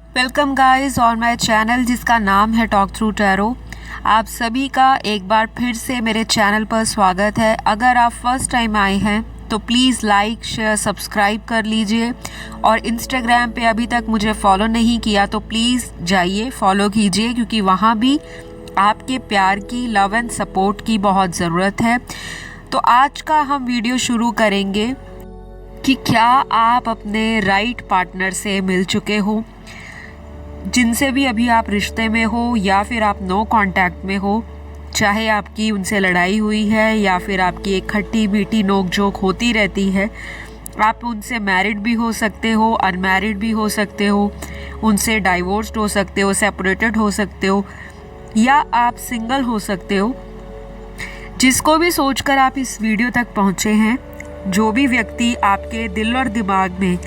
Welcome guys on my channel जिसका नाम है टॉक थ्रू टैरो। आप सभी का एक बार फिर से मेरे चैनल पर स्वागत है। अगर आप फर्स्ट टाइम आए हैं तो प्लीज़ लाइक शेयर सब्सक्राइब कर लीजिए और इंस्टाग्राम पे अभी तक मुझे फॉलो नहीं किया तो प्लीज़ जाइए फॉलो कीजिए, क्योंकि वहाँ भी आपके प्यार की, लव एंड सपोर्ट की बहुत ज़रूरत है। तो आज का हम वीडियो शुरू करेंगे कि क्या आप अपने राइट पार्टनर से मिल चुके हो, जिनसे भी अभी आप रिश्ते में हो या फिर आप नो कांटेक्ट में हो। चाहे आपकी उनसे लड़ाई हुई है या फिर आपकी एक खट्टी मीठी नोक झोंक होती रहती है। आप उनसे मैरिड भी हो सकते हो, अनमैरिड भी हो सकते हो, उनसे डाइवोर्स्ड हो सकते हो, सेपरेटेड हो सकते हो या आप सिंगल हो सकते हो। जिसको भी सोचकर आप इस वीडियो तक पहुँचे हैं, जो भी व्यक्ति आपके दिल और दिमाग में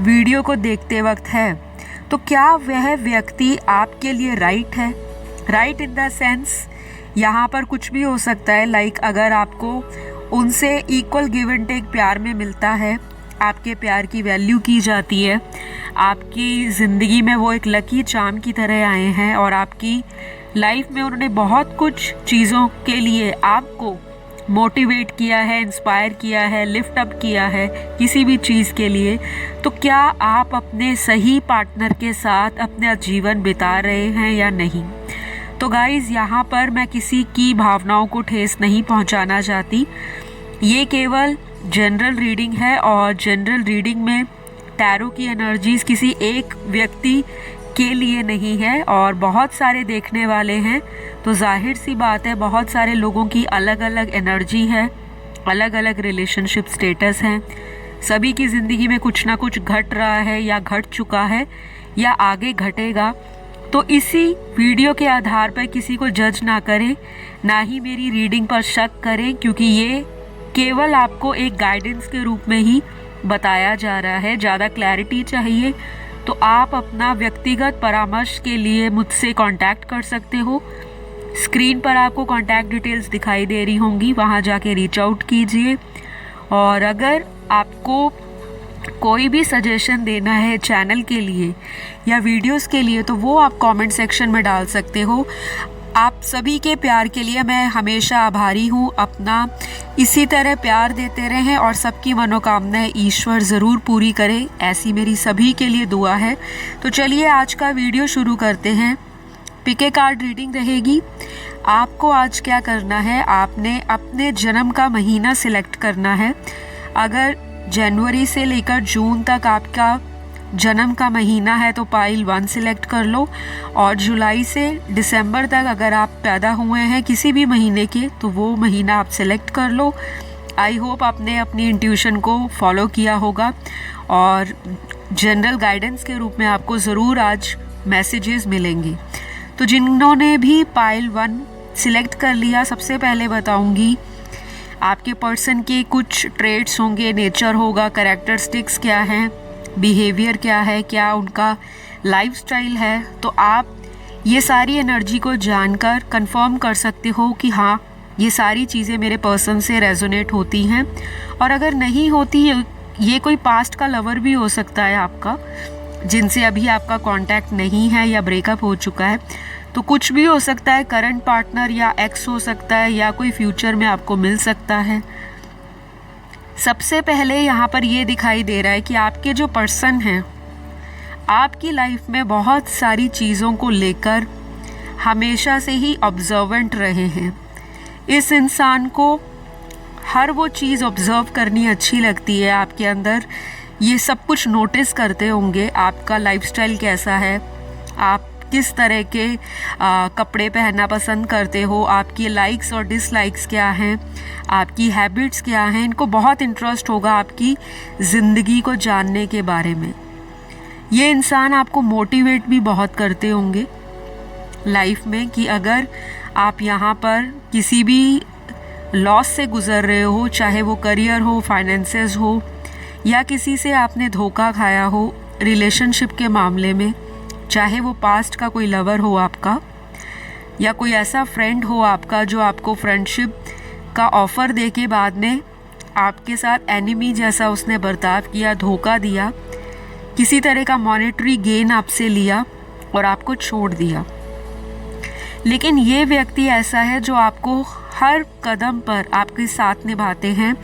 वीडियो को देखते वक्त है, तो क्या वह व्यक्ति आपके लिए राइट है? राइट इन द सेंस यहाँ पर कुछ भी हो सकता है। लाइक अगर आपको उनसे इक्वल गिव एंड टेक प्यार में मिलता है, आपके प्यार की वैल्यू की जाती है, आपकी ज़िंदगी में वो एक लकी चार्म की तरह आए हैं और आपकी लाइफ में उन्होंने बहुत कुछ चीज़ों के लिए आपको मोटिवेट किया है, इंस्पायर किया है, लिफ्ट अप किया है किसी भी चीज़ के लिए, तो क्या आप अपने सही पार्टनर के साथ अपना जीवन बिता रहे हैं या नहीं? तो गाइज़, यहाँ पर मैं किसी की भावनाओं को ठेस नहीं पहुँचाना चाहती। ये केवल जनरल रीडिंग है और जनरल रीडिंग में टैरो की एनर्जीज़ किसी एक व्यक्ति के लिए नहीं है और बहुत सारे देखने वाले हैं, तो जाहिर सी बात है बहुत सारे लोगों की अलग अलग एनर्जी है, अलग अलग रिलेशनशिप स्टेटस हैं। सभी की ज़िंदगी में कुछ ना कुछ घट रहा है या घट चुका है या आगे घटेगा। तो इसी वीडियो के आधार पर किसी को जज ना करें, ना ही मेरी रीडिंग पर शक करें, क्योंकि ये केवल आपको एक गाइडेंस के रूप में ही बताया जा रहा है। ज़्यादा क्लैरिटी चाहिए तो आप अपना व्यक्तिगत परामर्श के लिए मुझसे कांटेक्ट कर सकते हो। स्क्रीन पर आपको कांटेक्ट डिटेल्स दिखाई दे रही होंगी, वहाँ जाके रीच आउट कीजिए। और अगर आपको कोई भी सजेशन देना है चैनल के लिए या वीडियोस के लिए, तो वो आप कमेंट सेक्शन में डाल सकते हो। आप सभी के प्यार के लिए मैं हमेशा आभारी हूँ। अपना इसी तरह प्यार देते रहें और सबकी मनोकामनाएं ईश्वर ज़रूर पूरी करे, ऐसी मेरी सभी के लिए दुआ है। तो चलिए आज का वीडियो शुरू करते हैं। पिके कार्ड रीडिंग रहेगी। आपको आज क्या करना है, आपने अपने जन्म का महीना सिलेक्ट करना है। अगर जनवरी से लेकर जून तक आपका जन्म का महीना है तो पाइल 1 सिलेक्ट कर लो, और जुलाई से दिसंबर तक अगर आप पैदा हुए हैं किसी भी महीने के तो वो महीना आप सिलेक्ट कर लो। आई होप आपने अपनी इंट्यूशन को फॉलो किया होगा और जनरल गाइडेंस के रूप में आपको ज़रूर आज मैसेजेस मिलेंगे। तो जिन्होंने भी पाइल 1 सिलेक्ट कर लिया, सबसे पहले बताऊंगी आपके पर्सन के कुछ ट्रेड्स होंगे, नेचर होगा, कैरेक्टरिस्टिक्स क्या हैं, बिहेवियर क्या है, क्या उनका लाइफस्टाइल है। तो आप ये सारी एनर्जी को जानकर कंफर्म कर सकते हो कि हाँ, ये सारी चीज़ें मेरे पर्सन से रेजोनेट होती हैं। और अगर नहीं होती, ये कोई पास्ट का लवर भी हो सकता है आपका, जिनसे अभी आपका कांटेक्ट नहीं है या ब्रेकअप हो चुका है, तो कुछ भी हो सकता है। करंट पार्टनर या एक्स हो सकता है या कोई फ्यूचर में आपको मिल सकता है। सबसे पहले यहाँ पर ये दिखाई दे रहा है कि आपके जो पर्सन हैं आपकी लाइफ में बहुत सारी चीज़ों को लेकर हमेशा से ही ऑब्जर्वेंट रहे हैं। इस इंसान को हर वो चीज़ ऑब्जर्व करनी अच्छी लगती है। आपके अंदर ये सब कुछ नोटिस करते होंगे, आपका लाइफस्टाइल कैसा है, आप किस तरह के कपड़े पहनना पसंद करते हो, आपकी लाइक्स और डिसलाइक्स क्या हैं, आपकी हैबिट्स क्या हैं। इनको बहुत इंटरेस्ट होगा आपकी ज़िंदगी को जानने के बारे में। ये इंसान आपको मोटिवेट भी बहुत करते होंगे लाइफ में कि अगर आप यहाँ पर किसी भी लॉस से गुज़र रहे हो, चाहे वो करियर हो, फाइनेंसेस हो, या किसी से आपने धोखा खाया हो रिलेशनशिप के मामले में, चाहे वो पास्ट का कोई लवर हो आपका या कोई ऐसा फ्रेंड हो आपका जो आपको फ्रेंडशिप का ऑफ़र दे के बाद में आपके साथ एनिमी जैसा उसने बर्ताव किया, धोखा दिया, किसी तरह का मॉनेटरी गेन आपसे लिया और आपको छोड़ दिया। लेकिन ये व्यक्ति ऐसा है जो आपको हर कदम पर आपके साथ निभाते हैं,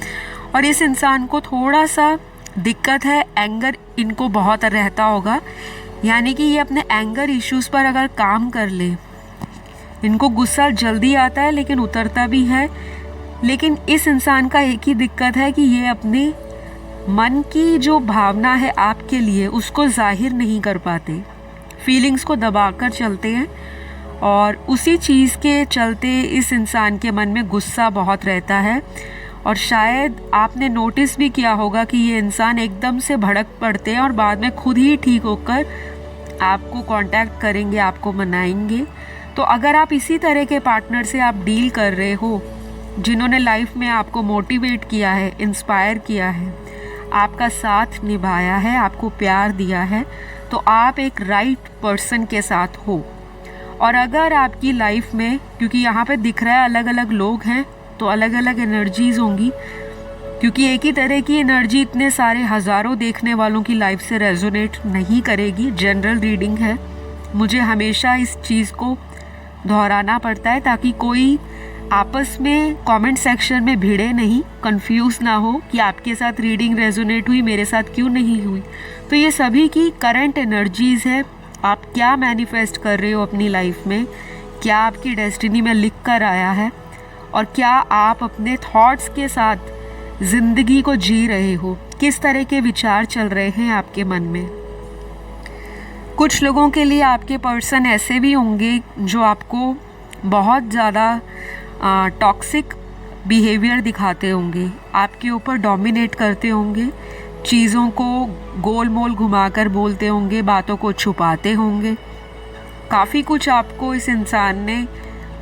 और इस इंसान को थोड़ा सा दिक्कत है, एंगर इनको बहुत रहता होगा। यानी कि ये अपने एंगर इश्यूज़ पर अगर काम कर ले, इनको गुस्सा जल्दी आता है लेकिन उतरता भी है। लेकिन इस इंसान का एक ही दिक्कत है कि ये अपने मन की जो भावना है आपके लिए उसको जाहिर नहीं कर पाते, फीलिंग्स को दबाकर चलते हैं, और उसी चीज़ के चलते इस इंसान के मन में गुस्सा बहुत रहता है। और शायद आपने नोटिस भी किया होगा कि ये इंसान एकदम से भड़क पड़ते हैं और बाद में खुद ही ठीक होकर आपको कांटेक्ट करेंगे, आपको मनाएंगे। तो अगर आप इसी तरह के पार्टनर से आप डील कर रहे हो, जिन्होंने लाइफ में आपको मोटिवेट किया है, इंस्पायर किया है, आपका साथ निभाया है, आपको प्यार दिया है, तो आप एक राइट पर्सन के साथ हो। और अगर आपकी लाइफ में, क्योंकि यहाँ पे दिख रहा है अलग अलग लोग हैं, तो अलग अलग एनर्जीज होंगी, क्योंकि एक ही तरह की एनर्जी इतने सारे हज़ारों देखने वालों की लाइफ से रेजोनेट नहीं करेगी। जनरल रीडिंग है, मुझे हमेशा इस चीज़ को दोहराना पड़ता है ताकि कोई आपस में कमेंट सेक्शन में भिड़े नहीं, कंफ्यूज ना हो कि आपके साथ रीडिंग रेजोनेट हुई, मेरे साथ क्यों नहीं हुई। तो ये सभी की करंट एनर्जीज़ है। आप क्या मैनिफेस्ट कर रहे हो अपनी लाइफ में, क्या आपकी डेस्टिनी में लिख कर आया है, और क्या आप अपने थॉट्स के साथ ज़िंदगी को जी रहे हो, किस तरह के विचार चल रहे हैं आपके मन में। कुछ लोगों के लिए आपके पर्सन ऐसे भी होंगे जो आपको बहुत ज़्यादा टॉक्सिक बिहेवियर दिखाते होंगे, आपके ऊपर डोमिनेट करते होंगे, चीज़ों को गोल मोल घुमाकर बोलते होंगे, बातों को छुपाते होंगे। काफ़ी कुछ आपको इस इंसान ने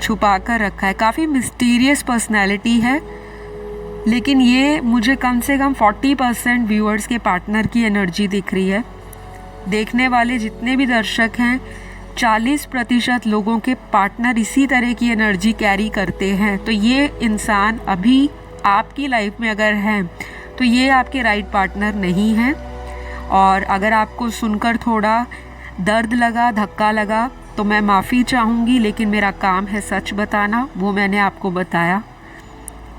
छुपा कर रखा है, काफ़ी मिस्टीरियस पर्सनैलिटी है। लेकिन ये मुझे कम से कम 40% व्यूअर्स के पार्टनर की एनर्जी दिख रही है। देखने वाले जितने भी दर्शक हैं, 40% लोगों के पार्टनर इसी तरह की एनर्जी कैरी करते हैं। तो ये इंसान अभी आपकी लाइफ में अगर हैं तो ये आपके राइट पार्टनर नहीं हैं। और अगर आपको सुनकर थोड़ा दर्द लगा, धक्का लगा, तो मैं माफ़ी चाहूँगी, लेकिन मेरा काम है सच बताना, वो मैंने आपको बताया।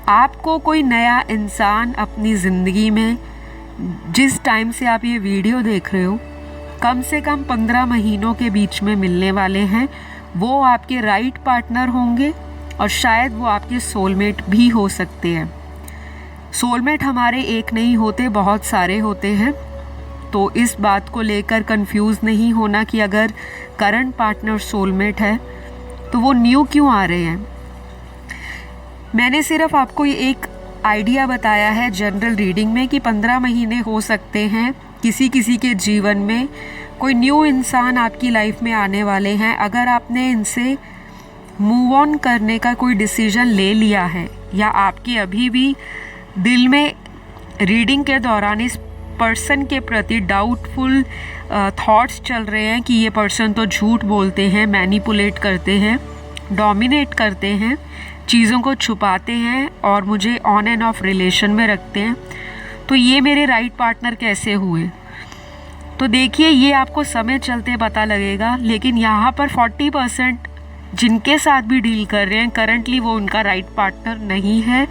आपको कोई नया इंसान अपनी ज़िंदगी में, जिस टाइम से आप ये वीडियो देख रहे हो, कम से कम 15 महीनों के बीच में मिलने वाले हैं। वो आपके राइट पार्टनर होंगे और शायद वो आपके सोलमेट भी हो सकते हैं। सोलमेट हमारे एक नहीं होते, बहुत सारे होते हैं। तो इस बात को लेकर कंफ्यूज नहीं होना कि अगर करंट पार्टनर सोलमेट है तो वो न्यू क्यों आ रहे हैं। मैंने सिर्फ आपको ये एक आइडिया बताया है जनरल रीडिंग में कि 15 महीने हो सकते हैं किसी किसी के जीवन में कोई न्यू इंसान आपकी लाइफ में आने वाले हैं। अगर आपने इनसे मूव ऑन करने का कोई डिसीजन ले लिया है, या आपके अभी भी दिल में रीडिंग के दौरान इस पर्सन के प्रति डाउटफुल थॉट्स चल रहे हैं कि ये पर्सन तो झूठ बोलते हैं, मैनिपुलेट करते हैं, डोमिनेट करते हैं, चीज़ों को छुपाते हैं और मुझे ऑन एंड ऑफ रिलेशन में रखते हैं, तो ये मेरे राइट पार्टनर कैसे हुए। तो देखिए, ये आपको समय चलते पता लगेगा। लेकिन यहाँ पर 40% जिनके साथ भी डील कर रहे हैं करंटली, वो उनका राइट पार्टनर नहीं है।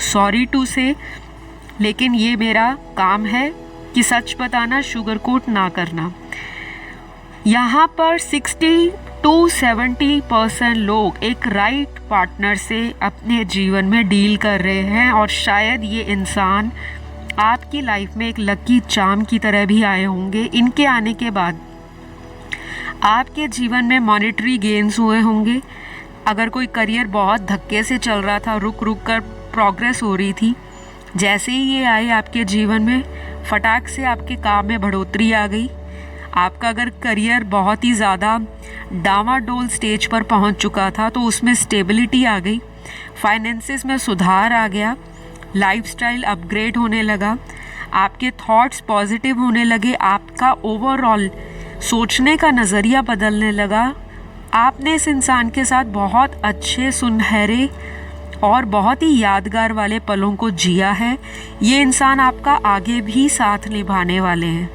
सॉरी टू से, लेकिन ये मेरा काम है कि सच बताना, शुगर कोट ना करना। यहाँ पर 60 to 70% लोग एक राइट पार्टनर से अपने जीवन में डील कर रहे हैं, और शायद ये इंसान आपकी लाइफ में एक लकी चार्म की तरह भी आए होंगे। इनके आने के बाद आपके जीवन में मॉनेटरी गेन्स हुए होंगे। अगर कोई करियर बहुत धक्के से चल रहा था, रुक रुक कर प्रोग्रेस हो रही थी, जैसे ही ये आए आपके जीवन में, फटाक से आपके काम में बढ़ोतरी आ गई। आपका अगर करियर बहुत ही ज़्यादा डामाडोल स्टेज पर पहुंच चुका था तो उसमें स्टेबिलिटी आ गई, फाइनेंसेस में सुधार आ गया, लाइफस्टाइल अपग्रेड होने लगा, आपके थॉट्स पॉजिटिव होने लगे, आपका ओवरऑल सोचने का नज़रिया बदलने लगा। आपने इस इंसान के साथ बहुत अच्छे, सुनहरे और बहुत ही यादगार वाले पलों को जिया है। ये इंसान आपका आगे भी साथ निभाने वाले हैं।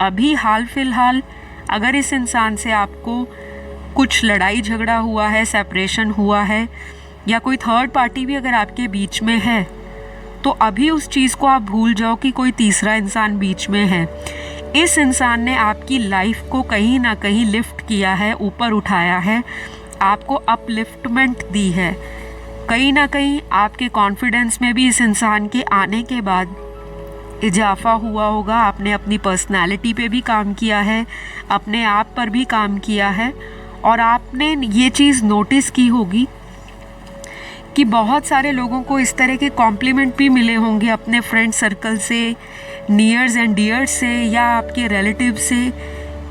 अभी हाल फिलहाल अगर इस इंसान से आपको कुछ लड़ाई झगड़ा हुआ है, सेपरेशन हुआ है, या कोई थर्ड पार्टी भी अगर आपके बीच में है, तो अभी उस चीज़ को आप भूल जाओ कि कोई तीसरा इंसान बीच में है। इस इंसान ने आपकी लाइफ को कहीं ना कहीं लिफ्ट किया है, ऊपर उठाया है, आपको अपलिफ्टमेंट दी है। कहीं ना कहीं आपके कॉन्फिडेंस में भी इस इंसान के आने के बाद इजाफा हुआ होगा। आपने अपनी पर्सनालिटी पे भी काम किया है, अपने आप पर भी काम किया है, और आपने ये चीज़ नोटिस की होगी कि बहुत सारे लोगों को इस तरह के कॉम्प्लीमेंट भी मिले होंगे अपने फ्रेंड सर्कल से, नियर्स एंड डियर्स से, या आपके रिलेटिव से,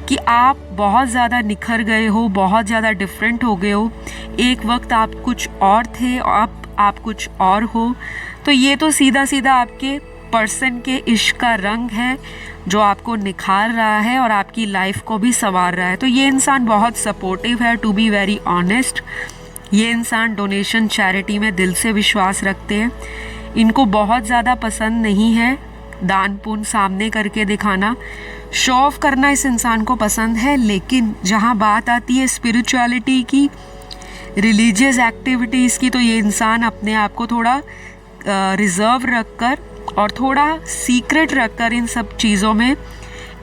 कि आप बहुत ज़्यादा निखर गए हो, बहुत ज़्यादा डिफरेंट हो गए हो। एक वक्त आप कुछ और थे, अब आप कुछ और हो। तो ये तो सीधा सीधा आपके पर्सन के इश्क का रंग है जो आपको निखार रहा है और आपकी लाइफ को भी संवार रहा है। तो ये इंसान बहुत सपोर्टिव है, टू बी वेरी ऑनेस्ट। ये इंसान डोनेशन, चैरिटी में दिल से विश्वास रखते हैं। इनको बहुत ज़्यादा पसंद नहीं है दान पुण्य सामने करके दिखाना, शो ऑफ करना इस इंसान को पसंद है। लेकिन जहाँ बात आती है स्पिरिचुअलिटी की, रिलीजियस एक्टिविटीज़ की, तो ये इंसान अपने आप को थोड़ा रिजर्व रखकर और थोड़ा सीक्रेट रखकर इन सब चीज़ों में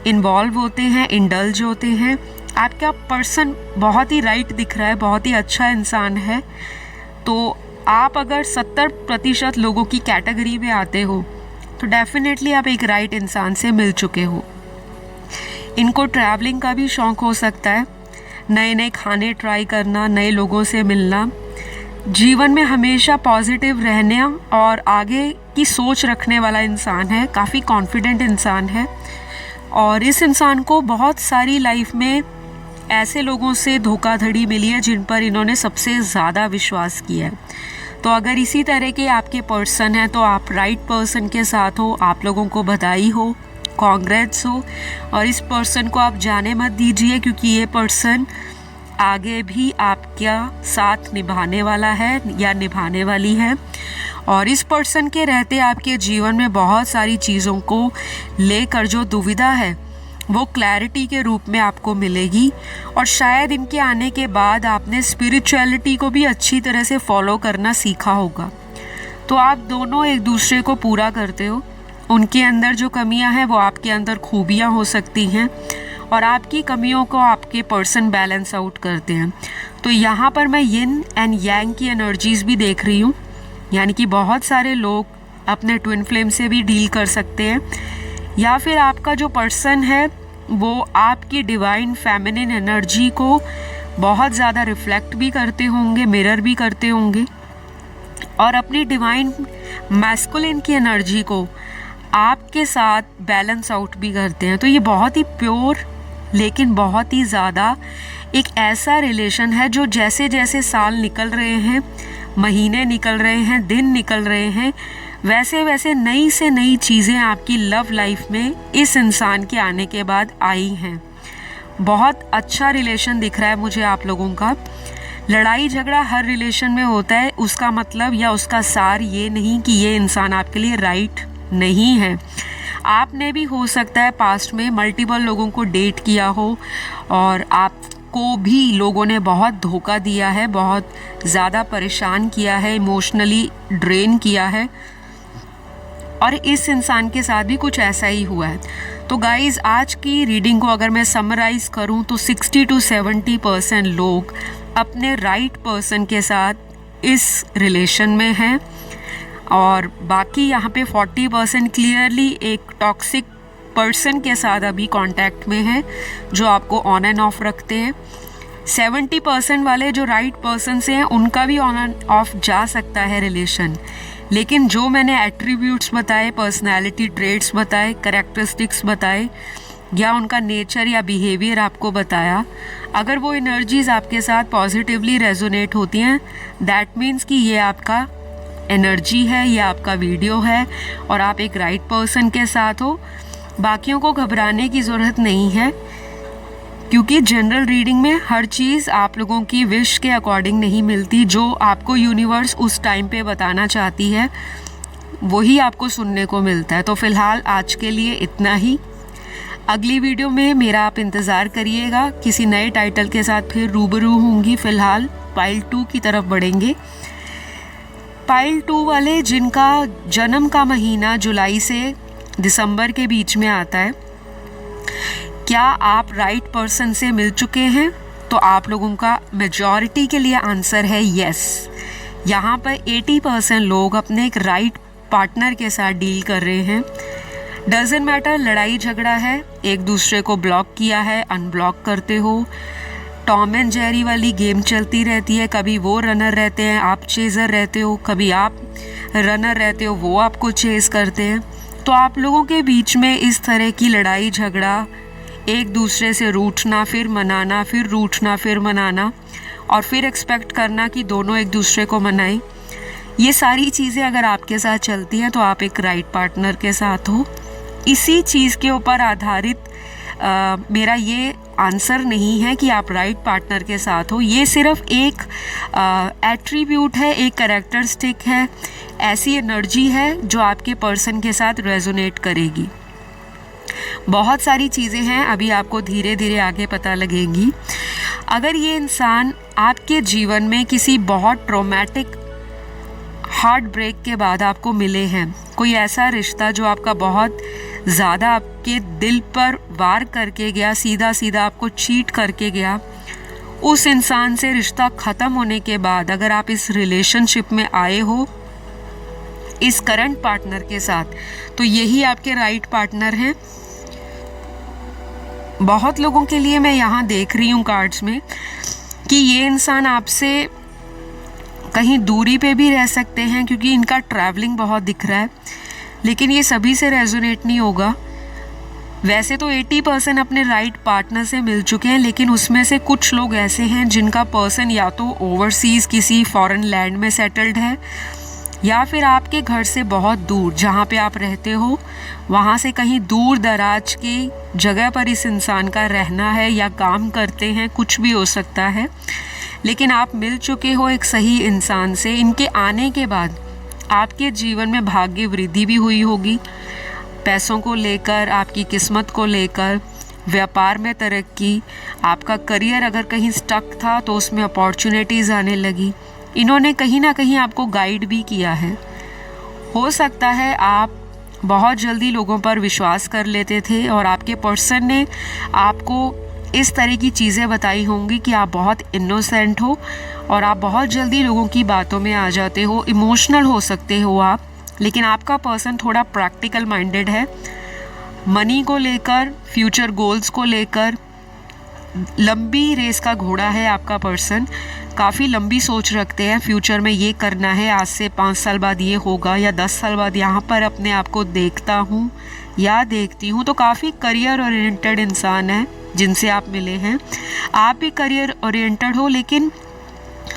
इन्वॉल्व होते हैं, इंडल्ज होते हैं। आपका पर्सन बहुत ही राइट दिख रहा है, बहुत ही अच्छा इंसान है। तो आप अगर 70% लोगों की कैटेगरी में आते हो तो डेफिनेटली आप एक राइट इंसान से मिल चुके हो। इनको ट्रैवलिंग का भी शौक़ हो सकता है, नए नए खाने ट्राई करना, नए लोगों से मिलना। जीवन में हमेशा पॉजिटिव रहने और आगे की सोच रखने वाला इंसान है, काफ़ी कॉन्फिडेंट इंसान है। और इस इंसान को बहुत सारी लाइफ में ऐसे लोगों से धोखाधड़ी मिली है जिन पर इन्होंने सबसे ज़्यादा विश्वास किया है। तो अगर इसी तरह के आपके पर्सन हैं तो आप राइट पर्सन के साथ हो, आप लोगों को बधाई हो, कॉन्ग्रेट्स हो। और इस पर्सन को आप जाने मत दीजिए, क्योंकि ये पर्सन आगे भी आपका साथ निभाने वाला है या निभाने वाली है। और इस पर्सन के रहते आपके जीवन में बहुत सारी चीज़ों को लेकर जो दुविधा है वो क्लैरिटी के रूप में आपको मिलेगी। और शायद इनके आने के बाद आपने स्पिरिचुअलिटी को भी अच्छी तरह से फॉलो करना सीखा होगा। तो आप दोनों एक दूसरे को पूरा करते हो। उनके अंदर जो कमियां हैं वो आपके अंदर खूबियां हो सकती हैं, और आपकी कमियों को आपके पर्सन बैलेंस आउट करते हैं। तो यहाँ पर मैं यिन एंड यांग की एनर्जीज भी देख रही हूँ, यानी कि बहुत सारे लोग अपने ट्विन फ्लेम से भी डील कर सकते हैं, या फिर आपका जो पर्सन है वो आपकी डिवाइन फेमिनिन एनर्जी को बहुत ज़्यादा रिफ्लेक्ट भी करते होंगे, मिरर भी करते होंगे, और अपनी डिवाइन मैस्कुलिन की एनर्जी को आपके साथ बैलेंस आउट भी करते हैं। तो ये बहुत ही प्योर लेकिन बहुत ही ज़्यादा एक ऐसा रिलेशन है जो जैसे जैसे साल निकल रहे हैं, महीने निकल रहे हैं, दिन निकल रहे हैं, वैसे वैसे नई से नई चीज़ें आपकी लव लाइफ में इस इंसान के आने के बाद आई हैं। बहुत अच्छा रिलेशन दिख रहा है मुझे आप लोगों का। लड़ाई झगड़ा हर रिलेशन में होता है, उसका मतलब या उसका सार ये नहीं कि ये इंसान आपके लिए राइट नहीं है। आपने भी हो सकता है पास्ट में मल्टीपल लोगों को डेट किया हो और आपको भी लोगों ने बहुत धोखा दिया है, बहुत ज़्यादा परेशान किया है, इमोशनली ड्रेन किया है, और इस इंसान के साथ भी कुछ ऐसा ही हुआ है। तो गाइज़, आज की रीडिंग को अगर मैं समराइज़ करूं तो 60 to 70% लोग अपने राइट पर्सन के साथ इस रिलेशन में हैं, और बाकी यहाँ पे 40% क्लियरली एक टॉक्सिक पर्सन के साथ अभी कांटेक्ट में है जो आपको ऑन एंड ऑफ रखते हैं। 70% वाले जो राइट पर्सन से हैं उनका भी ऑन एंड ऑफ जा सकता है रिलेशन, लेकिन जो मैंने एट्रीब्यूट्स बताए, पर्सनैलिटी ट्रेड्स बताए, कैरेक्टरिस्टिक्स बताए, या उनका नेचर या बिहेवियर आपको बताया, अगर वो एनर्जीज आपके साथ पॉजिटिवली रेजोनेट होती हैं, दैट मीन्स कि ये आपका एनर्जी है, ये आपका वीडियो है और आप एक राइट पर्सन के साथ हो। बाकियों को घबराने की ज़रूरत नहीं है, क्योंकि जनरल रीडिंग में हर चीज़ आप लोगों की विश के अकॉर्डिंग नहीं मिलती। जो आपको यूनिवर्स उस टाइम पे बताना चाहती है वही आपको सुनने को मिलता है। तो फ़िलहाल आज के लिए इतना ही। अगली वीडियो में मेरा आप इंतज़ार करिएगा, किसी नए टाइटल के साथ फिर रूबरू होंगी। फ़िलहाल पाइल 2 की तरफ बढ़ेंगे। पाइल 2 वाले जिनका जन्म का महीना जुलाई से दिसंबर के बीच में आता है, क्या आप राइट पर्सन से मिल चुके हैं? तो आप लोगों का मेजॉरिटी के लिए आंसर है यस। यहाँ पर 80% लोग अपने एक राइट पार्टनर के साथ डील कर रहे हैं। डजंट मैटर लड़ाई झगड़ा है, एक दूसरे को ब्लॉक किया है, अनब्लॉक करते हो, टॉम एंड जेरी वाली गेम चलती रहती है। कभी वो रनर रहते हैं, आप चेज़र रहते हो, कभी आप रनर रहते हो, वो आपको चेज़ करते हैं। तो आप लोगों के बीच में इस तरह की लड़ाई झगड़ा, एक दूसरे से रूठना फिर मनाना, फिर रूठना फिर मनाना, और फिर एक्सपेक्ट करना कि दोनों एक दूसरे को मनाएं, ये सारी चीज़ें अगर आपके साथ चलती हैं तो आप एक राइट पार्टनर के साथ हो। इसी चीज़ के ऊपर आधारित मेरा ये आंसर नहीं है कि आप राइट पार्टनर के साथ हो। ये सिर्फ एक एट्रीब्यूट है, एक कैरेक्टरिस्टिक है, ऐसी एनर्जी है जो आपके पर्सन के साथ रेजोनेट करेगी। बहुत सारी चीज़ें हैं, अभी आपको धीरे धीरे आगे पता लगेंगी। अगर ये इंसान आपके जीवन में किसी बहुत ट्रॉमेटिक हार्ट ब्रेक के बाद आपको मिले हैं, कोई ऐसा रिश्ता जो आपका बहुत ज़्यादा आपके दिल पर वार करके गया, सीधा सीधा आपको चीट करके गया, उस इंसान से रिश्ता ख़त्म होने के बाद अगर आप इस रिलेशनशिप में आए हो इस करंट पार्टनर के साथ, तो यही आपके राइट पार्टनर हैं। बहुत लोगों के लिए मैं यहाँ देख रही हूँ कार्ड्स में कि ये इंसान आपसे कहीं दूरी पे भी रह सकते हैं क्योंकि इनका ट्रैवलिंग बहुत दिख रहा है, लेकिन ये सभी से रेजोनेट नहीं होगा। वैसे तो 80% अपने राइट पार्टनर से मिल चुके हैं, लेकिन उसमें से कुछ लोग ऐसे हैं जिनका पर्सन या तो ओवरसीज़ किसी फॉरेन लैंड में सेटल्ड है, या फिर आपके घर से बहुत दूर जहाँ पे आप रहते हो वहाँ से कहीं दूर दराज की जगह पर इस इंसान का रहना है या काम करते हैं, कुछ भी हो सकता है। लेकिन आप मिल चुके हो एक सही इंसान से। इनके आने के बाद आपके जीवन में भाग्य वृद्धि भी हुई होगी, पैसों को लेकर, आपकी किस्मत को लेकर, व्यापार में तरक्की, आपका करियर अगर कहीं स्टक था तो उसमें अपॉर्चुनिटीज़ आने लगी। इन्होंने कहीं ना कहीं आपको गाइड भी किया है। हो सकता है आप बहुत जल्दी लोगों पर विश्वास कर लेते थे और आपके पर्सन ने आपको इस तरह की चीज़ें बताई होंगी कि आप बहुत इनोसेंट हो और आप बहुत जल्दी लोगों की बातों में आ जाते हो, इमोशनल हो सकते हो आप। लेकिन आपका पर्सन थोड़ा प्रैक्टिकल माइंडेड है, मनी को लेकर, फ्यूचर गोल्स को लेकर लंबी रेस का घोड़ा है आपका पर्सन। काफ़ी लंबी सोच रखते हैं, फ्यूचर में ये करना है, आज से 5 साल बाद ये होगा या 10 साल बाद यहाँ पर अपने आप को देखता हूँ या देखती हूँ। तो काफ़ी करियर ओरिएंटेड इंसान है जिनसे आप मिले हैं। आप भी करियर ओरिएंटेड हो, लेकिन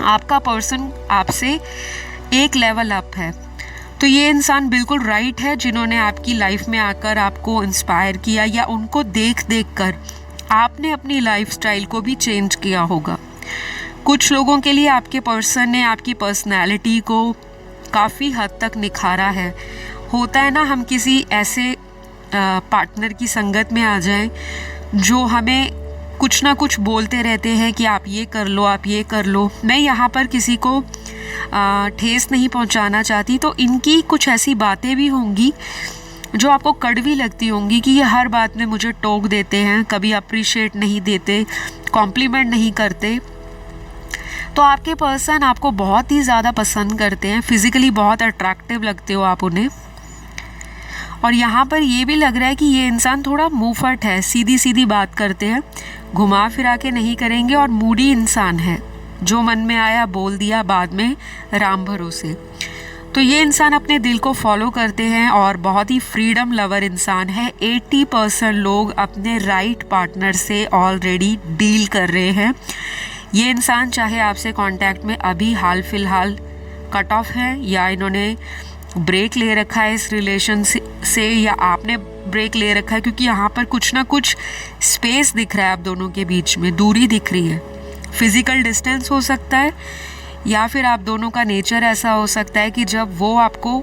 आपका पर्सन आपसे एक लेवल अप है। तो ये इंसान बिल्कुल राइट है जिन्होंने आपकी लाइफ में आकर आपको इंस्पायर किया, या उनको देख देख कर आपने अपनी लाइफस्टाइल को भी चेंज किया होगा। कुछ लोगों के लिए आपके पर्सन ने आपकी पर्सनैलिटी को काफ़ी हद तक निखारा है। होता है ना, हम किसी ऐसे पार्टनर की संगत में आ जाएं जो हमें कुछ ना कुछ बोलते रहते हैं कि आप ये कर लो, आप ये कर लो। मैं यहाँ पर किसी को ठेस नहीं पहुँचाना चाहती, तो इनकी कुछ ऐसी बातें भी होंगी जो आपको कड़वी लगती होंगी कि ये हर बात में मुझे टोक देते हैं, कभी अप्रिशिएट नहीं देते, कॉम्प्लीमेंट नहीं करते। तो आपके पर्सन आपको बहुत ही ज़्यादा पसंद करते हैं, फिज़िकली बहुत अट्रैक्टिव लगते हो आप उन्हें। और यहाँ पर ये भी लग रहा है कि ये इंसान थोड़ा मुँहफट है, सीधी सीधी बात करते हैं, घुमा फिरा के नहीं करेंगे, और मूडी इंसान है, जो मन में आया बोल दिया, बाद में राम भरोसे। तो ये इंसान अपने दिल को फॉलो करते हैं और बहुत ही फ्रीडम लवर इंसान है। 80% लोग अपने राइट पार्टनर से ऑलरेडी डील कर रहे हैं। ये इंसान चाहे आपसे कांटेक्ट में अभी हाल फिलहाल कट ऑफ है, या इन्होंने ब्रेक ले रखा है इस रिलेशन से, या आपने ब्रेक ले रखा है, क्योंकि यहाँ पर कुछ ना कुछ स्पेस दिख रहा है आप दोनों के बीच में, दूरी दिख रही है। फिज़िकल डिस्टेंस हो सकता है, या फिर आप दोनों का नेचर ऐसा हो सकता है कि जब वो आपको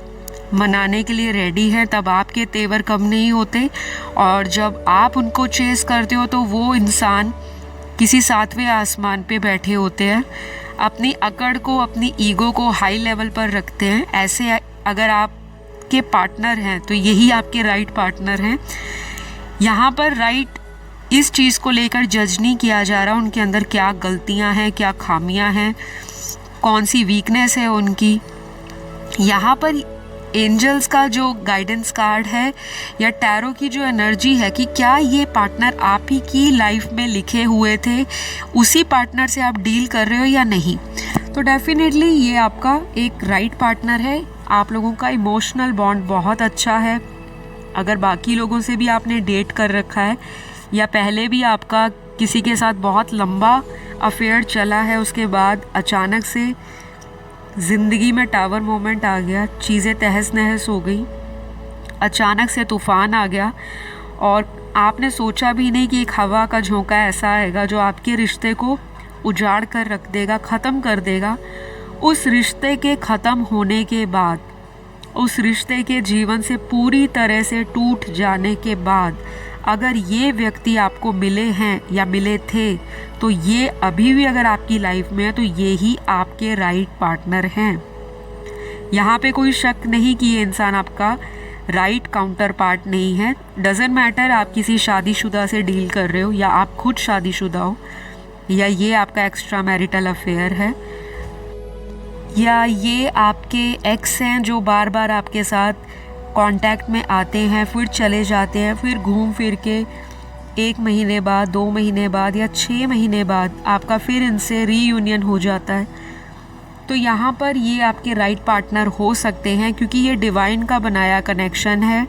मनाने के लिए रेडी हैं, तब आपके तेवर कम नहीं होते। और जब आप उनको चेस करते हो तो वो इंसान किसी सातवें आसमान पे बैठे होते हैं, अपनी अकड़ को, अपनी ईगो को हाई लेवल पर रखते हैं। ऐसे अगर आपके पार्टनर हैं तो यही आपके राइट पार्टनर हैं। यहाँ पर राइट इस चीज़ को लेकर जज नहीं किया जा रहा उनके अंदर क्या गलतियाँ हैं, क्या खामियाँ हैं, कौन सी वीकनेस है उनकी। यहाँ पर एंजल्स का जो गाइडेंस कार्ड है या टैरो की जो एनर्जी है कि क्या ये पार्टनर आप ही की लाइफ में लिखे हुए थे, उसी पार्टनर से आप डील कर रहे हो या नहीं। तो डेफिनेटली ये आपका एक राइट पार्टनर है। आप लोगों का इमोशनल बॉन्ड बहुत अच्छा है। अगर बाकी लोगों से भी आपने डेट कर रखा है या पहले भी आपका किसी के साथ बहुत लंबा अफेयर चला है, उसके बाद अचानक से ज़िंदगी में टावर मोमेंट आ गया, चीज़ें तहस नहस हो गई, अचानक से तूफ़ान आ गया और आपने सोचा भी नहीं कि एक हवा का झोंका ऐसा आएगा जो आपके रिश्ते को उजाड़ कर रख देगा, ख़त्म कर देगा। उस रिश्ते के ख़त्म होने के बाद, उस रिश्ते के जीवन से पूरी तरह से टूट जाने के बाद अगर ये व्यक्ति आपको मिले हैं या मिले थे, तो ये अभी भी अगर आपकी लाइफ में है तो ये ही आपके राइट पार्टनर हैं। यहाँ पे कोई शक नहीं कि ये इंसान आपका राइट काउंटर पार्ट नहीं है। डजेंट मैटर आप किसी शादीशुदा से डील कर रहे हो या आप खुद शादीशुदा हो या ये आपका एक्स्ट्रा मैरिटल अफेयर है या ये आपके एक्स हैं जो बार बार आपके साथ कांटेक्ट में आते हैं, फिर चले जाते हैं, फिर घूम फिर के 1 महीने बाद, 2 महीने बाद या 6 महीने बाद आपका फिर इनसे रीयूनियन हो जाता है। तो यहाँ पर ये आपके राइट पार्टनर हो सकते हैं क्योंकि ये डिवाइन का बनाया कनेक्शन है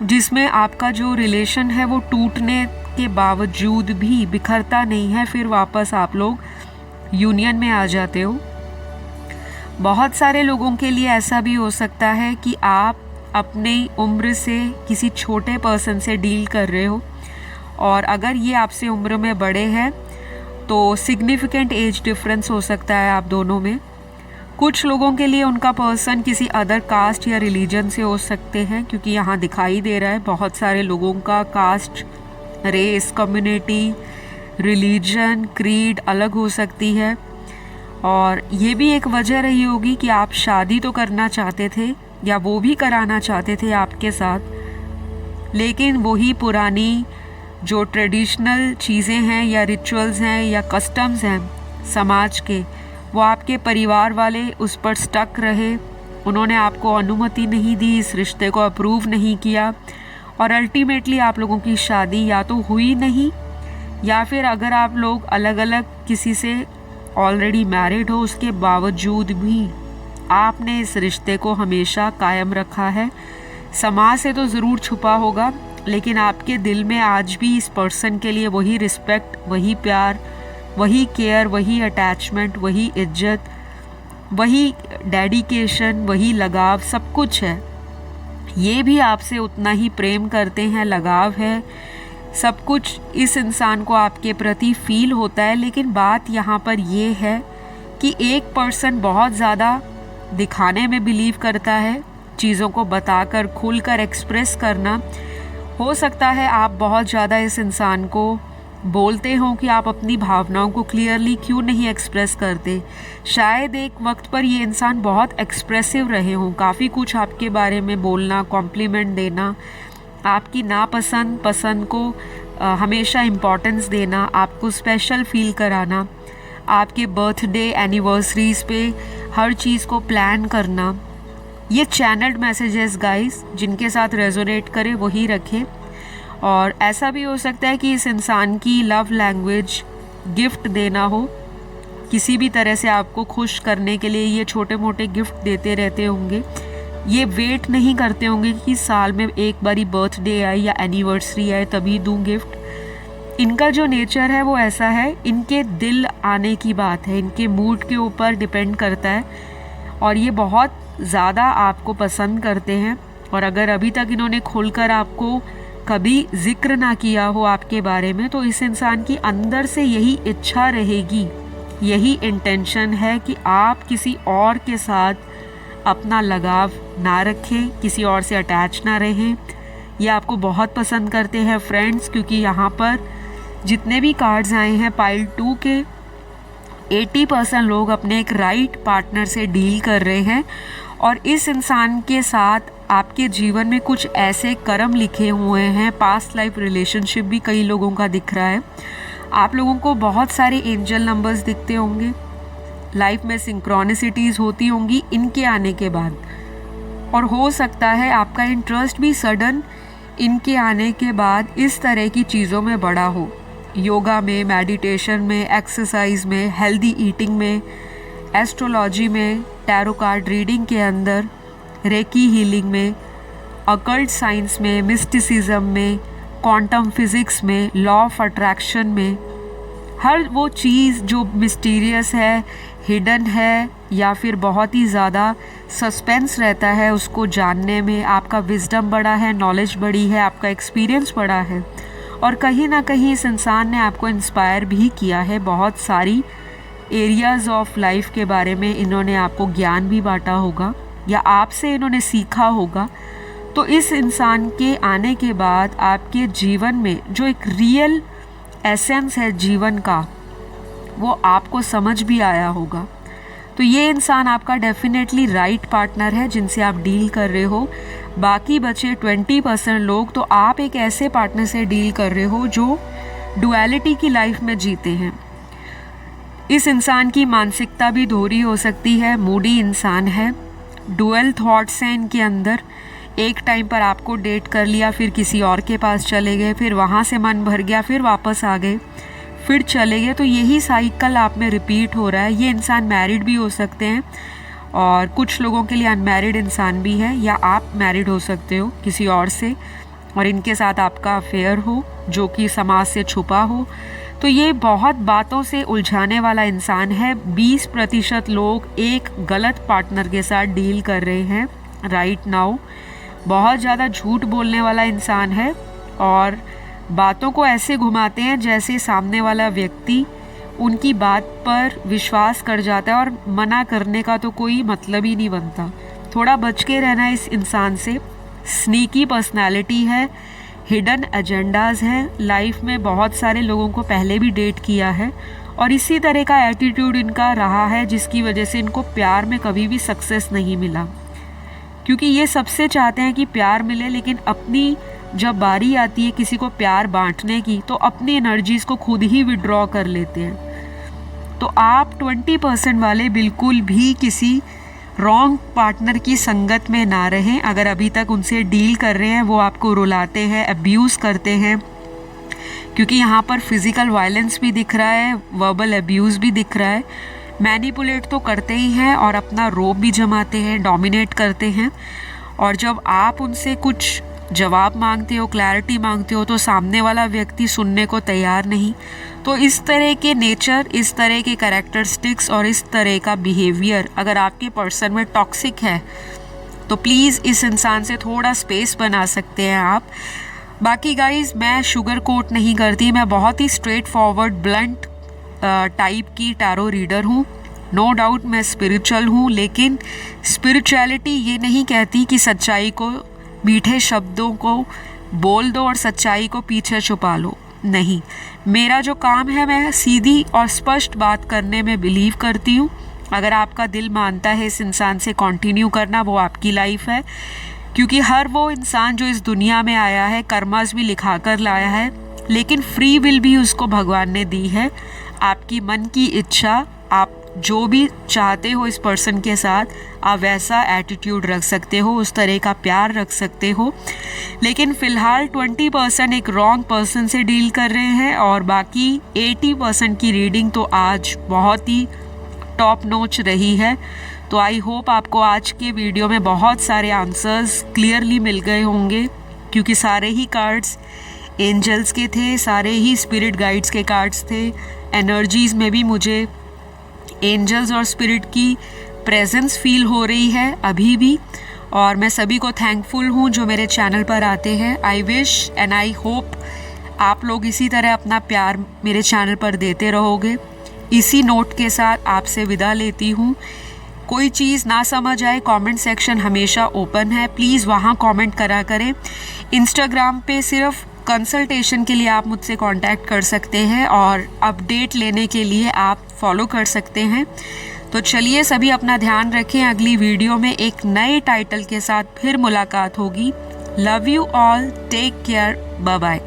जिसमें आपका जो रिलेशन है वो टूटने के बावजूद भी बिखरता नहीं है, फिर वापस आप लोग यूनियन में आ जाते हो। बहुत सारे लोगों के लिए ऐसा भी हो सकता है कि आप अपनी उम्र से किसी छोटे पर्सन से डील कर रहे हो और अगर ये आपसे उम्र में बड़े हैं तो सिग्निफिकेंट एज डिफरेंस हो सकता है आप दोनों में। कुछ लोगों के लिए उनका पर्सन किसी अदर कास्ट या रिलीजन से हो सकते हैं क्योंकि यहाँ दिखाई दे रहा है बहुत सारे लोगों का caste, race, community, religion, creed अलग हो सकती है। और ये भी एक वजह रही होगी कि आप शादी तो करना चाहते थे या वो भी कराना चाहते थे आपके साथ, लेकिन वही पुरानी जो ट्रेडिशनल चीज़ें हैं या रिचुअल्स हैं या कस्टम्स हैं समाज के, वो आपके परिवार वाले उस पर स्टक रहे। उन्होंने आपको अनुमति नहीं दी, इस रिश्ते को अप्रूव नहीं किया और अल्टीमेटली आप लोगों की शादी या तो हुई नहीं या फिर अगर आप लोग अलग अलग किसी से ऑलरेडी मैरिड हो उसके बावजूद भी आपने इस रिश्ते को हमेशा कायम रखा है। समाज से तो ज़रूर छुपा होगा लेकिन आपके दिल में आज भी इस पर्सन के लिए वही रिस्पेक्ट, वही प्यार, वही केयर, वही अटैचमेंट, वही इज्जत, वही डेडिकेशन, वही लगाव, सब कुछ है। ये भी आपसे उतना ही प्रेम करते हैं, लगाव है, सब कुछ इस इंसान को आपके प्रति फील होता है। लेकिन बात यहाँ पर ये है कि एक पर्सन बहुत ज़्यादा दिखाने में बिलीव करता है, चीज़ों को बताकर खुलकर एक्सप्रेस करना। हो सकता है आप बहुत ज़्यादा इस इंसान को बोलते हो कि आप अपनी भावनाओं को क्लियरली क्यों नहीं एक्सप्रेस करते। शायद एक वक्त पर ये इंसान बहुत एक्सप्रेसिव रहे हों, काफ़ी कुछ आपके बारे में बोलना, कॉम्प्लीमेंट देना, आपकी नापसंद पसंद को हमेशा इम्पोर्टेंस देना, आपको स्पेशल फील कराना, आपके बर्थडे एनिवर्सरीज़ पे हर चीज़ को प्लान करना। ये चैनल्ड मैसेजेस गाइस, जिनके साथ रेजोनेट करे वही रखें। और ऐसा भी हो सकता है कि इस इंसान की लव लैंग्वेज गिफ्ट देना हो, किसी भी तरह से आपको खुश करने के लिए ये छोटे मोटे गिफ्ट देते रहते होंगे। ये वेट नहीं करते होंगे कि साल में एक बारी बर्थडे आए या एनिवर्सरी आए तभी दूँ गिफ्ट। इनका जो नेचर है वो ऐसा है, इनके दिल आने की बात है, इनके मूड के ऊपर डिपेंड करता है और ये बहुत ज़्यादा आपको पसंद करते हैं। और अगर अभी तक इन्होंने खुलकर आपको कभी जिक्र ना किया हो आपके बारे में, तो इस इंसान की अंदर से यही इच्छा रहेगी, यही इंटेंशन है कि आप किसी और के साथ अपना लगाव ना रखें, किसी और से अटैच ना रहें। ये आपको बहुत पसंद करते हैं फ्रेंड्स, क्योंकि यहाँ पर जितने भी कार्ड्स आए हैं पाइल 2 के 80% लोग अपने एक राइट पार्टनर से डील कर रहे हैं और इस इंसान के साथ आपके जीवन में कुछ ऐसे कर्म लिखे हुए हैं। पास्ट लाइफ रिलेशनशिप भी कई लोगों का दिख रहा है। आप लोगों को बहुत सारे एंजल नंबर्स दिखते होंगे, लाइफ में सिंक्रोनिसिटीज़ होती होंगी इनके आने के बाद, और हो सकता है आपका इंटरेस्ट भी सडन इनके आने के बाद इस तरह की चीज़ों में बढ़ा हो। योगा में, मेडिटेशन में, एक्सरसाइज में, हेल्दी ईटिंग में, एस्ट्रोलॉजी में, टैरो कार्ड रीडिंग के अंदर, रेकी हीलिंग में, अकल्ट साइंस में, मिस्टिसिज्म में, क्वांटम फिज़िक्स में, लॉ ऑफ अट्रैक्शन में, हर वो चीज़ जो मिस्टीरियस है, हिडन है या फिर बहुत ही ज़्यादा सस्पेंस रहता है, उसको जानने में आपका विजडम बढ़ा है, नॉलेज बढ़ी है, आपका एक्सपीरियंस बढ़ा है और कहीं ना कहीं इस इंसान ने आपको इंस्पायर भी किया है। बहुत सारी एरियाज़ ऑफ लाइफ के बारे में इन्होंने आपको ज्ञान भी बांटा होगा या आपसे इन्होंने सीखा होगा। तो इस इंसान के आने के बाद आपके जीवन में जो एक रियल एसेंस है जीवन का, वो आपको समझ भी आया होगा। तो ये इंसान आपका डेफिनेटली राइट पार्टनर है जिनसे आप डील कर रहे हो। बाकी बचे 20% लोग, तो आप एक ऐसे पार्टनर से डील कर रहे हो जो डुअलिटी की लाइफ में जीते हैं। इस इंसान की मानसिकता भी दोहरी हो सकती है, मूडी इंसान है, डुअल थॉट्स हैं इनके अंदर। एक टाइम पर आपको डेट कर लिया, फिर किसी और के पास चले गए, फिर वहाँ से मन भर गया, फिर वापस आ गए, फिर चले गए। तो यही साइकिल आप में रिपीट हो रहा है। ये इंसान मैरिड भी हो सकते हैं और कुछ लोगों के लिए अनमैरिड इंसान भी है, या आप मैरिड हो सकते हो किसी और से और इनके साथ आपका अफेयर हो जो कि समाज से छुपा हो। तो ये बहुत बातों से उलझाने वाला इंसान है। 20% लोग एक गलत पार्टनर के साथ डील कर रहे हैं राइट नाउ। बहुत ज़्यादा झूठ बोलने वाला इंसान है और बातों को ऐसे घुमाते हैं जैसे सामने वाला व्यक्ति उनकी बात पर विश्वास कर जाता है और मना करने का तो कोई मतलब ही नहीं बनता। थोड़ा बच के रहना है इस इंसान से। स्नीकी पर्सनालिटी है, हिडन एजेंडाज हैं, लाइफ में बहुत सारे लोगों को पहले भी डेट किया है और इसी तरह का एटीट्यूड इनका रहा है जिसकी वजह से इनको प्यार में कभी भी सक्सेस नहीं मिला। क्योंकि ये सबसे चाहते हैं कि प्यार मिले, लेकिन अपनी जब बारी आती है किसी को प्यार बांटने की तो अपनी एनर्जीज़ को खुद ही विड्रॉ कर लेते हैं। तो आप 20% वाले बिल्कुल भी किसी रॉन्ग पार्टनर की संगत में ना रहें। अगर अभी तक उनसे डील कर रहे हैं, वो आपको रुलाते हैं, अब्यूज़ करते हैं, क्योंकि यहाँ पर फिज़िकल वायलेंस भी दिख रहा है, वर्बल अब्यूज़ भी दिख रहा है। मैनिपुलेट तो करते ही हैं और अपना रोब भी जमाते हैं, डोमिनेट करते हैं। और जब आप उनसे कुछ जवाब मांगते हो, क्लैरिटी मांगते हो, तो सामने वाला व्यक्ति सुनने को तैयार नहीं। तो इस तरह के नेचर, इस तरह के कैरेक्टरिस्टिक्स और इस तरह का बिहेवियर अगर आपके पर्सन में टॉक्सिक है तो प्लीज़ इस इंसान से थोड़ा स्पेस बना सकते हैं आप। बाकी गाइज, मैं शुगर कोट नहीं करती, मैं बहुत ही स्ट्रेट फॉरवर्ड ब्लंट टाइप की टैरो रीडर हूँ। नो डाउट मैं स्पिरिचुअल हूँ, लेकिन स्पिरिचुअलिटी ये नहीं कहती कि सच्चाई को, मीठे शब्दों को बोल दो और सच्चाई को पीछे छुपा लो। नहीं, मेरा जो काम है, मैं सीधी और स्पष्ट बात करने में बिलीव करती हूँ। अगर आपका दिल मानता है इस इंसान से कंटिन्यू करना, वो आपकी लाइफ है। क्योंकि हर वो इंसान जो इस दुनिया में आया है कर्मस भी लिखा कर लाया है, लेकिन फ्री विल भी उसको भगवान ने दी है। आपकी मन की इच्छा, आप जो भी चाहते हो इस पर्सन के साथ, आप वैसा एटीट्यूड रख सकते हो, उस तरह का प्यार रख सकते हो। लेकिन फ़िलहाल 20% एक रॉन्ग पर्सन से डील कर रहे हैं और बाकी 80% की रीडिंग तो आज बहुत ही टॉप नॉच रही है। तो आई होप आपको आज के वीडियो में बहुत सारे आंसर्स क्लियरली मिल गए होंगे, क्योंकि सारे ही कार्ड्स एंजल्स के थे, सारे ही स्पिरिट गाइड्स के कार्ड्स थे। एनर्जीज़ में भी मुझे एंजल्स और स्पिरिट की प्रेजेंस फील हो रही है अभी भी, और मैं सभी को थैंकफुल हूँ जो मेरे चैनल पर आते हैं। I wish and I hope आप लोग इसी तरह अपना प्यार मेरे चैनल पर देते रहोगे। इसी नोट के साथ आपसे विदा लेती हूँ। कोई चीज़ ना समझ आए, कमेंट सेक्शन हमेशा ओपन है, प्लीज़ वहाँ कमेंट करा करें। इंस्टाग्राम पे सिर्फ कंसल्टेशन के लिए आप मुझसे कांटेक्ट कर सकते हैं और अपडेट लेने के लिए आप फॉलो कर सकते हैं। तो चलिए सभी अपना ध्यान रखें, अगली वीडियो में एक नए टाइटल के साथ फिर मुलाकात होगी। Love you all, take care, bye bye.